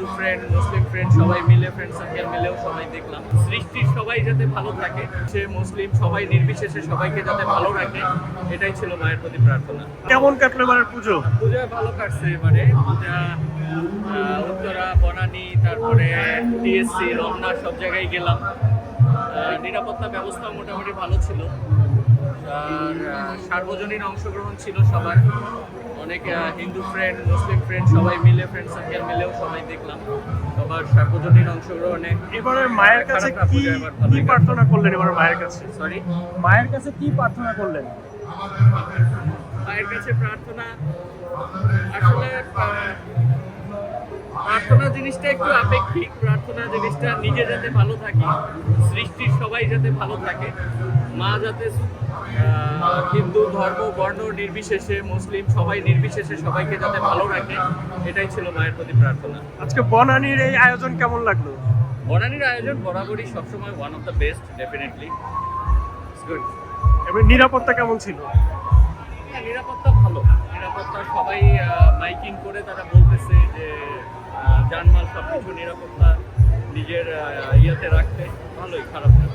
Hindu friend, মুসলিম friend সবাই মিলে, friend circle মিলেও সবাই দেখলাম। সৃষ্টির সবাই যাতে ভালো থাকে, সে মুসলিম সবাই নির্বিশেষে সবাইকে যাতে ভালো রাখে, এটাই ছিল মায়ের প্রতি প্রার্থনা। কেমন কাটলো এবারের পুজো? পূজা ভালো কাটছে এবারে। পূজা উত্তরা, বনানী, তারপরে টিএসসি, রমনা সব জায়গায় গেলাম। নিরাপত্তা ব্যবস্থা মোটামুটি ভালো ছিল। আর সার্বজনীন অংশগ্রহণ ছিল সবার। অনেক হিন্দু ফ্রেন্ড, মুসলিম ফ্রেন্ড সবাই মিলে, ফ্রেন্ড সার্কেল মিলেও সবাই দেখলাম। সবার সার্বজনীন অংশগ্রহণে এবারে মায়ের কাছে কি প্রার্থনা করলেন? এবারে মায়ের কাছে মায়ের কাছে কি প্রার্থনা করলেন? মায়ের কাছে প্রার্থনা আসলে প্রার্থনা জিনিসটা একটু আপেক্ষিক। প্রার্থনা জিনিসটা নিজে যাতে ভালো থাকি, সৃষ্টির সবাই যাতে ভালো থাকে, মা যাতে হিন্দু ধর্ম বর্ণ নির্বিশেষে, মুসলিম সবাই নির্বিশেষে সবাইকে যাতে ভালো রাখে, এটাই ছিল মায়ের প্রতি প্রার্থনা। আজকে বনানীর এই আয়োজন কেমন লাগলো? বনানীর আয়োজন বরাবরই সবসময় one of the best, definitely good. এবার নিরাপত্তা কেমন ছিল? হ্যাঁ, নিরাপত্তা ভালো। নিরাপত্তা সবাই মাইকিং করে তারা বলতেছে যে জানমাল সব কিছু নিরাপত্তা নিজের ইয়েতে রাখতে। ভালোই, খারাপ না।